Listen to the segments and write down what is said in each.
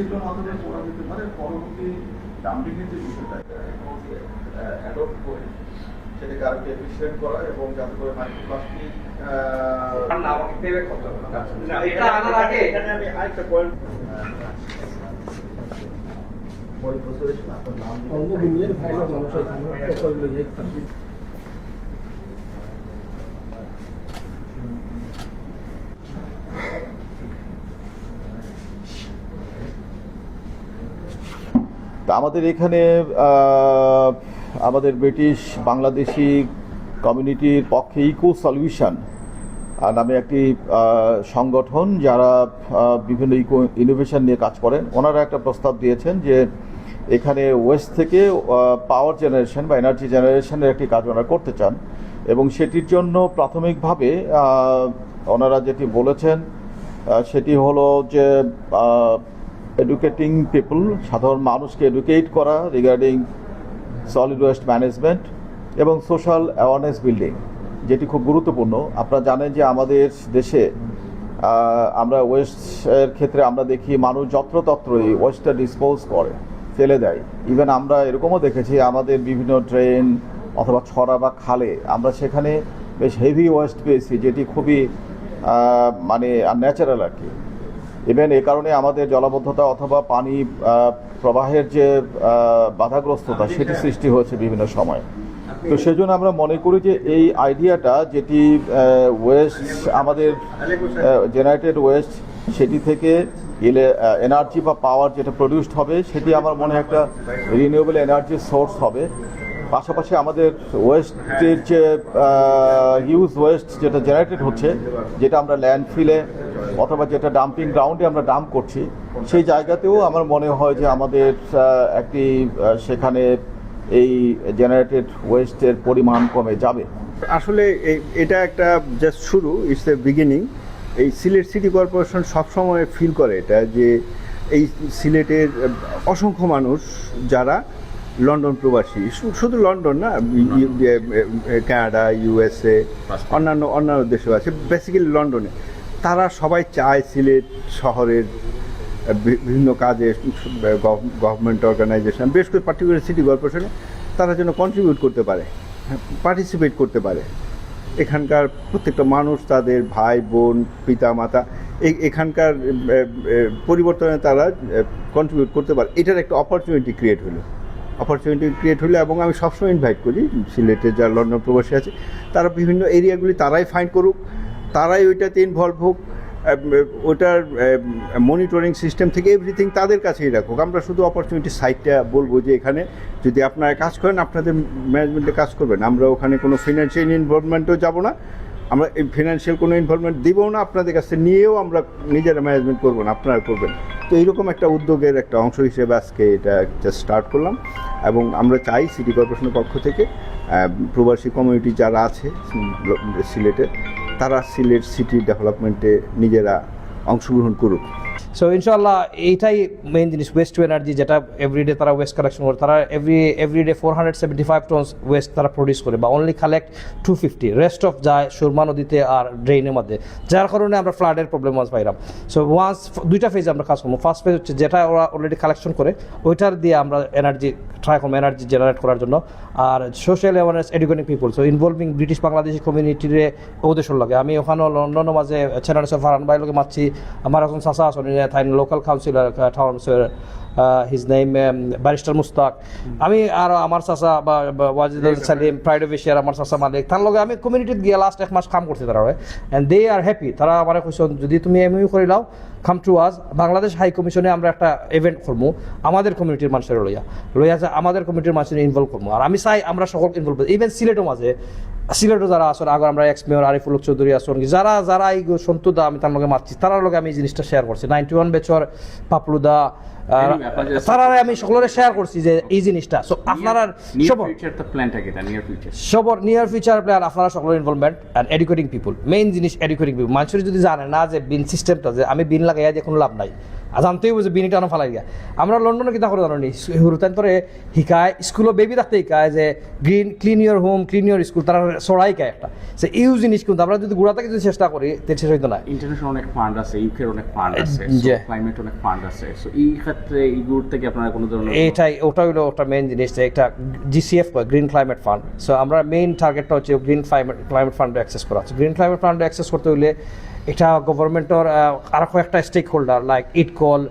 সেগুলোর মাধ্যমে করা যেতে পারে পরবর্তী ডাম্পিংয়ের যে বিষয়টা অ্যাডপ্ট করে সেটাকে আরো এফিসিয়েন্ট করা এবং যাতে করে মাইক্রোপ্লাস্টিক আমাকে পেব্যাক করতে হবে না এটা আনার আগে এখানে আমি আরেকটা পয়েন্ট ওই প্রসেসে আপনার নাম আমাদের এখানে আমাদের ব্রিটিশ বাংলাদেশি কমিউনিটির পক্ষে ইকো সলিউশন নামে একটি সংগঠন যারা বিভিন্ন ইকো ইনোভেশন নিয়ে কাজ করেন। ওনারা একটা প্রস্তাব দিয়েছেন যে এখানে ওয়েস্ট থেকে পাওয়ার জেনারেশন বা এনার্জি জেনারেশনের একটি কাজ ওনারা করতে চান এবং সেটির জন্য প্রাথমিকভাবে ওনারা যেটি বলেছেন সেটি হলো যে এডুকেটিং পিপল, সাধারণ মানুষকে এডুকেট করা রিগার্ডিং সলিড ওয়েস্ট ম্যানেজমেন্ট এবং সোশ্যাল অ্যাওয়ারনেস বিল্ডিং, যেটি খুব গুরুত্বপূর্ণ। আপনারা জানেন যে আমাদের দেশে আমরা ওয়েস্টের ক্ষেত্রে আমরা দেখি মানুষ যত্রতত্রই ওয়েস্টটা ডিসপোজ করে, ফেলে দেয়। ইভেন আমরা এরকমও দেখেছি আমাদের বিভিন্ন ড্রেন অথবা ছড়া বা খালে আমরা সেখানে বেশ হেভি ওয়েস্ট পেয়েছি, যেটি খুবই মানে আনন্যাচারাল আর কি। ইভেন এ কারণে আমাদের জলাবদ্ধতা অথবা পানি প্রবাহের যে বাধাগ্রস্ততা সেটি সৃষ্টি হয়েছে বিভিন্ন সময়। তো সেজন্য আমরা মনে করি যে এই আইডিয়াটা যেটি ওয়েস্ট আমাদের জেনারেটেড ওয়েস্ট সেটি থেকে এনার্জি বা পাওয়ার যেটা প্রডিউসড হবে সেটি আমার মনে হয় একটা রিনিউয়েবল এনার্জির সোর্স হবে। পাশাপাশি আমাদের ওয়েস্টের যে হিউজ ওয়েস্ট যেটা জেনারেটেড হচ্ছে, যেটা আমরা ল্যান্ডফিলে অথবা যেটা ডাম্পিং গ্রাউন্ডে আমরা ডাম্প করছি, সেই জায়গাতেও আমার মনে হয় যে আমাদের একটি সেখানে এই জেনারেটেড ওয়েস্টের পরিমাণ কমে যাবে। আসলে এটা একটা জাস্ট শুরু, ইটস এ বিগিনিং। এই সিলেট সিটি কর্পোরেশন সবসময় ফিল করে এটা যে এই সিলেটের অসংখ্য মানুষ যারা লন্ডন প্রবাসী, শুধু লন্ডন না, কানাডা, ইউএসএ, অন্যান্য দেশেও আছে, বেসিক্যালি লন্ডনে, তারা সবাই চায় সিলেট শহরের বিভিন্ন কাজে গভর্নমেন্ট অর্গানাইজেশন, বেশ করে পার্টিকুলার সিটি কর্পোরেশনে তারা যেন কন্ট্রিবিউট করতে পারে, পার্টিসিপেট করতে পারে। এখানকার প্রত্যেকটা মানুষ তাদের ভাই বোন পিতা মাতা এখানকার পরিবর্তনে তারা কন্ট্রিবিউট করতে পারে। এটার একটা অপরচুনিটি ক্রিয়েট হলো এবং আমি সবসময় ইনভাইট করি সিলেটে যারা লন্ডন প্রবাসী আছে তারা বিভিন্ন এরিয়াগুলি তারাই ফাইন্ড করুক, তারাই ওইটাতে ইনভলভ হোক, ওটার মনিটরিং সিস্টেম থেকে এভরিথিং তাদের কাছেই রাখুক। আমরা শুধু অপরচুনিটি সাইটটা বলবো যে এখানে যদি আপনারা কাজ করেন আপনাদের ম্যানেজমেন্টে কাজ করবেন, আমরা ওখানে কোনো ফিনান্সিয়াল ইনভলভমেন্টও যাব না, আমরা ফিনান্সিয়াল কোনো ইনভলভমেন্ট দিবও না, আপনাদের কাছে নিয়েও আমরা নিজেরা ম্যানেজমেন্ট করবো না, আপনারা করবেন। তো এইরকম একটা উদ্যোগের একটা অংশ হিসেবে আজকে এটা জাস্ট স্টার্ট করলাম এবং আমরা চাই সিটি কর্পোরেশনের পক্ষ থেকে প্রবাসী কমিউনিটি যারা আছে সিলেটে তারা সিলেট সিটি ডেভেলপমেন্টে নিজেরা অংশগ্রহণ করুক। সো ইনশাআল্লাহ এইটাই মেইন জিনিস, ওয়েস্ট টু এনার্জি, যেটা এভরিডে তারা ওয়েস্ট কালেকশন করে। তারা এভরিডে 475 টনস ওয়েস্ট তারা প্রডিউস করে, বা অনলি কালেক্ট 250, রেস্ট অফ যায় সুরমা নদীতে আর ড্রেনের মধ্যে, যার কারণে আমরা ফ্লাডের প্রবলেম পাইলাম। সো ওয়ান্স দুইটা ফেজে আমরা কাজ করবো। ফার্স্ট ফেজ হচ্ছে যেটা ওরা অলরেডি কালেকশন করে ওইটার দিয়ে আমরা ট্রাই করবো এনার্জি জেনারেট করার জন্য। আর social awareness, educating people, so involving British Bangladeshi কমিউনিটির উদ্দেশ্য লাগে। আমি ওখানে লন্ডনের মাঝে চ্যানেলস ফারান ভাই লোকে মারছি, আমার এখন চাচা আসুন local councillor town, his name barrister Mushtaq, আমি আর আমার চাচা বা ওয়াজিদ সালিম প্রাইড অফ এশিয়ার আমার চাচা মালিক, তার লগে আমি কমিউনিটিত গিয়ে লাস্ট 1 মাস কাম করছি তারা, অ্যান্ড দে আর হ্যাপি। তারা আমার কোয়েশন যদি তুমি এমইউ করে লাও, come to us, Bangladesh high কমিশনে আমরা একটা ইভেন্ট করবো আমাদের কমিউনিটির মানুষের লইয়া আমাদের কমিউনিটির মানুষের ইনভলভ করবো। আর আমি চাই আমরা সকল ইনভলভ, ইভেন সিলেটও মাঝে, সিলেটও যারা আসুন, আগে আমরা এক্স মেয়র আরিফুল হক চৌধুরী আসুন, যারা এই সন্তুদা আমি তার লগে মারছি, তার লগে আমি এই জিনিসটা শেয়ার করছি, 91 বেচর পাপলুদা, তারা আমি সকলের শেয়ার করছি যে এই জিনিসটা। সো আপনারা সবর নিয়ার ফিউচার প্ল্যান, আপনারা সকলের involvement and educating people, main জিনিস এডুকেটিং পিপল। মানুষের যদি জানে না যে বিন সিস্টেমটা, যে আমি বিন লাগাইয়া যে কোনো লাভ নাই, জানতেই যে বিনিটা আনো ফালাই গিয়া আমরা লন্ডনে কিতা করে জানো নি হুরুতান্তরে শিকায় স্কুলত বেবি থাকতে শিকায় যে clean your home clean your school তারা সরাই খায় একটা সে ইউ জিনিস কিন্তু আমরা যদি গোড়া থেকে যদি চেষ্টা করি তো শেষ হইতো না। ইন্টারন্যাশনাল অনেক ফান্ড আছে, ইউকের অনেক ফান্ড আছে, জি। ক্লাইমেট অনেক ফান্ড আছে, সো এই ক্ষেত্রে এইগুলোর থেকে আপনারা কোনো ধরনের এইটাই ওটা হলো একটা মেইন জিনিস যে একটা GCF green climate fund. So আমরা মেইন টার্গেটটা হচ্ছে গ্রিন ক্লাইমেট ফান্ডে অ্যাক্সেস করা হচ্ছে। গ্রিন ক্লাইমেট ফান্ডে অ্যাক্সেস করতে হলে এটা গভর্নমেন্টের আরও কয়েকটা স্টেক হোল্ডার লাইক ইটকল,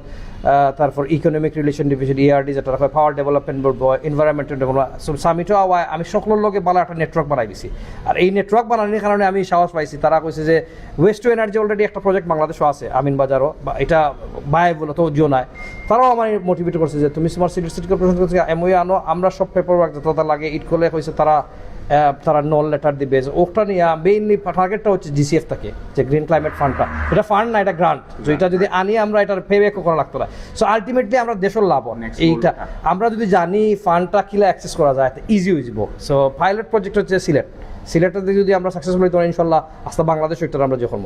তারপর ইকোনমিক রিলেশন ডিভিশন ইআরডি যেটা হয়, power development board, environmental development. So সামিটও আওয়ায় আমি সকলের লগে ভালো একটা নেটওয়ার্ক বানাই দিছি। আর এই নেটওয়ার্ক বানানোর কারণে আমি সাহস পাইছি, তারা কইছে যে ওয়েস্ট টু এনার্জি অলরেডি একটা প্রজেক্ট বাংলাদেশও আছে আমিনবাজারও, বা এটা বায়াবল তো জিও নাই। তারাও আমার মোটিভেট করছে যে তুমি তোমার সিটি কর্পোরেশন করছে এমওই আনো, আমরা সব পেপার ওয়ার্ক যতটা লাগে ইটকলে হয়েছে তারা নল লেটার দিবে। ওটা নিয়ে মেইনলি টার্গেটটা হচ্ছে জিসিএফ থাকে যে গ্রিন ক্লাইমেট ফান্ডটা, এটা ফান্ড না এটা গ্রান্ট। তো এটা যদি আনি আমরা এটার পে ব্যাকও করা লাগতো না। সো আলটিমেটলি আমরা দেশের লাভ এইটা আমরা যদি জানি ফান্ডটা কিলা অ্যাক্সেস করা যায় ইজি হয়ে যাব। সো পাইলট প্রজেক্ট হচ্ছে সিলেটে যদি আমরা সাকসেসফুল হই তো ইনশাল্লাহ আস্তে বাংলাদেশ আমরা যখন